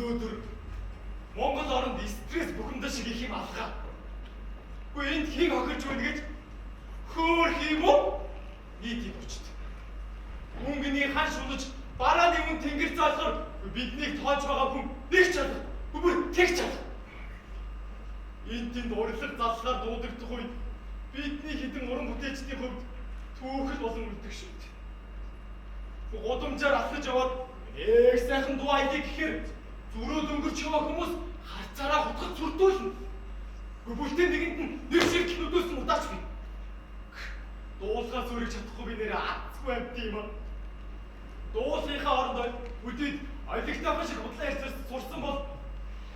Өнөөдөр Монгол оронд стресс бухимдал шиг их юм алгаа. Гэхдээ энд хийг хохирч байна гэж хөөх юм уу? Нийтийн хүчтэй. Өнгөний хан шунаж барааны өмнө тэнгэр заалахаар биднийг тоож байгаа хүн нэг ч алга. Бүр тэгч алга. Энд тэнд урлаг заллахаар дуудагдах үед бидний хідэн уран бүтээлчдийн хувьд түүхэл болон үлдэх шүү дээ. Гудамжаар алхаж яваад нэг сайхан дуу айдыг гэхээр зүрөөд өнгөрч яваа хүмүүс харцаараа хутгаж зүрдүүлнэ. Бүлтэн нэгэнд нь нэг шиг кинодөөс удаач бий. Дуулахаас өөрийг чадахгүй би нэрээ атсгүй амт юм аа. Дуулахынхаа орондоо үдээд аялгатайхан шиг худлаа ярьж сурсан бол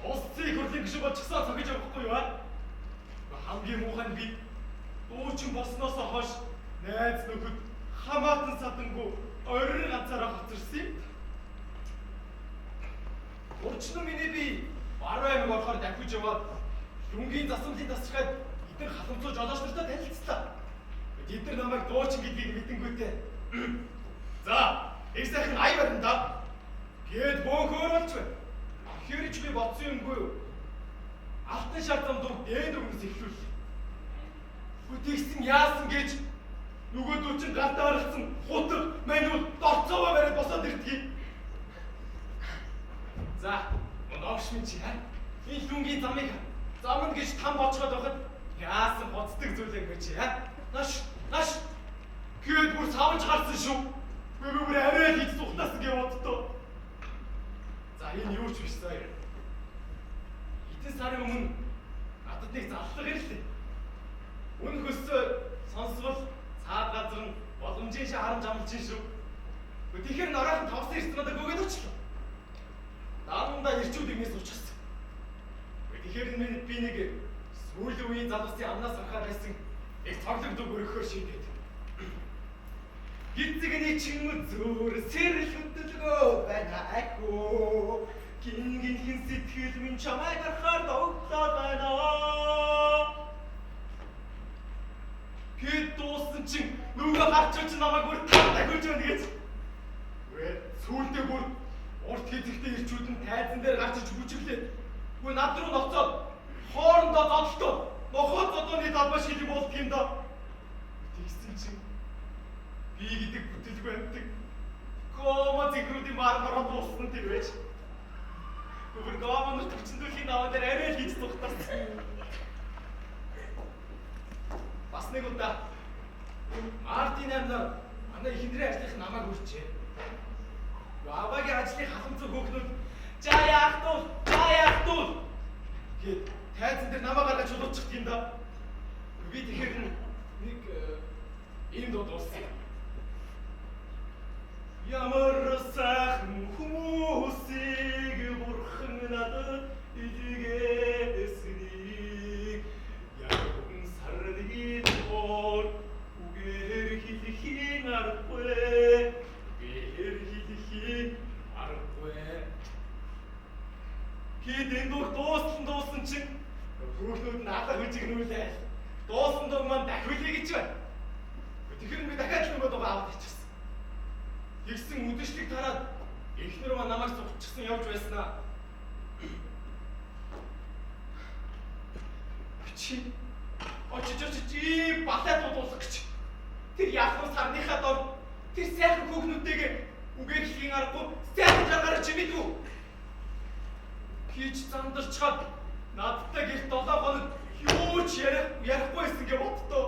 улсын хурлын гишүүн болчихсоо цогж явахгүй юу аа? Хамгийн муухай нь би дуучин болсноос хойш найз нөхөд хамаатан садангүй оройн ганцаараа хоцорсон юм. Урчны миний би баруун аймаг орохоор давхиж яваад Дүнгийн засварлыг тасчаад эдгээр халамцуу жолооч нартай танилцлаа. Эдгээр намайг дуучин гэдгийг мэдэнгүүтээ. За, их сайхан ай барина да. Гээд бөөхөр болж байна. Ихээр ч би бодсон юмгүй юу? Алтан шар зам дуг дээд өгнөс эхлүүлээ. Бүтээсэн яасан гэж нөгөө дүүчин гантаа аргацсан хутаг маньул дорцоогоо бариад босоод ирдгийг. За, оноош минь чи хаа? Энэ дүнгийн замыг замд гэж там боцоход байхад яасан боцдог зүйл юм бэ чи хаа? Наш. Гээд бүр савж гарсан шүү. Бүр арай л хийж сухтаас гэж боддоо. За энэ юу ч биш заа. Хэдэн сарын өмнө надад нэг заллага ирлээ. Үнэ хөсөө сонсвол цаад газар нь боломжийн харамж амлж шүү. Тэгэхээр норойхон тавсан ирсэн надад гүгээд очлоо. Даамдаа ирчүүд игнээс уучсан. Тэгэхээр би нэг сүүлийн үеийн залуусын амнаас анхаар байсан их цоглог дүг өргөхөөр шийдээд. Гитцэгний чин зөөр сэрэл хөдөлгөө байна айхуу. Гин сэтгэл минь чамайг харахаар догтлоод байна. Гээд дууссан чин нөгөө гарч намайг бүр тахилж байна гэж. Сүүлдээ бүр урт хэзэгтэй ирчүүд нь тайзан дээр гарч иж бүжиглээ. Үгүй над руу ноцоод хоорондоо зодолтоо нохоод зодооны талбай шиг юм болдго юм да. Тэгсэн чинь би гэдэг бүтэлгүй амтдаг. Кома зэгрүүдийн мармараа дууссан тэр байж. Өөр гомонос төвчндүүлхийн даваа дээр арай л хийж тухтарсан. Бас нэг удаа Мартин амнаар манай ихэндрийн ажлынх намайг үрчээ. Аваагийн ажлын халамцуу хөөгнүүд за яах дуу гээд тайзан дээр намаа гаргаж чулуучих юм да. Би тэгэхээр нэг ийм дуу дууссан. Ямар сайхан хүмүүсийг бурхан надад илгээснийг ярган сарны доор үгээр хэлхийн аргагүй. Гээд энэ дуг дууссан чинь хүүхдүүд нь алга хүжигнүүлээ. Дууссан дуг маань дахиулъя гэж байна. Тэгэхээр би дахиад нөгөө дуг аваад ичсэн. Тэгсэн үдэшлэг тараад эхнэр маань намайг зурчихсан явж байснаа. Чи балет дуулах гэж. Тэр яахын сарныхаа дор тэр сайхан хүүхдүүдтэйгээ үгээр хэлхийн аргагүй сайхан жаргаараа чимээдгүй. Хийж зандарчгаад надтай гэрт 7 хоног юу ч ярихгүй байсан гэж боддоо.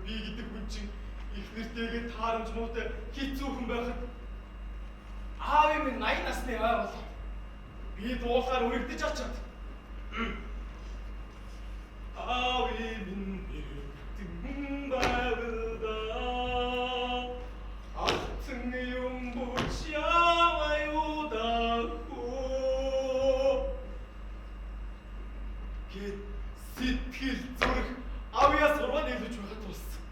Би гэдэг хүн чинь их нэртэйгээ таарамж муутай хэцүүхэн байхад аав минь 80 насны ой болоод би дуухаар үргэлдэж очоод аав минь ирдэн байгда алтан юм бучяаваю дагуу гээд сэтгэл зүрх авьяас урваа нийлүүлж байхад туссан.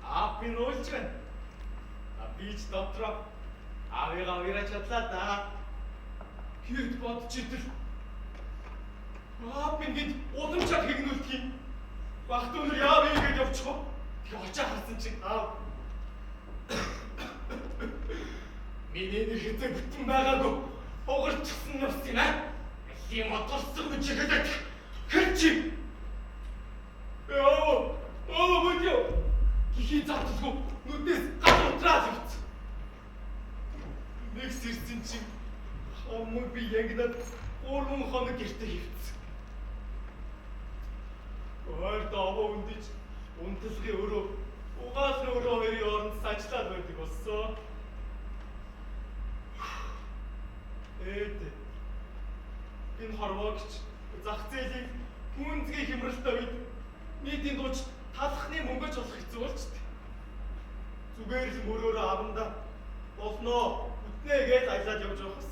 Аав минь уйлж байна. Би ч дотроо авьяа чадлаа да. Гээд бодож идэл. Аав минь гээд удамчаад хэгнүүлдэг юм. Багт өнөр яав ийгээд явчихв. Тэгээ очоо харсан чинь аав Миний нэг хэзээ бүтэн байгаагүй угарчихсан явц юм аа. Тийм моторсон гэж хэлээд хэрчи. Мөдөө. Гихий завталгүй нүднээс гал утраад явц. Нэг сэрсэн чинь хамаг би ягнаад 3 хоног гэртээ хивцсэн. Ойр даваа үндэж унталгын өрөө угаасны өрөө хоёрын оронд сажлаад байдаг болсон. Энэ хорвоогч зах зээлийн хүнзгий хямралтай үед нийтийн дууч талхны мөнгөж болох хэцүү болчтой. Зүгээр л мөрөөрөө авандаа болноо бүтнээ гэж айлаад явж явах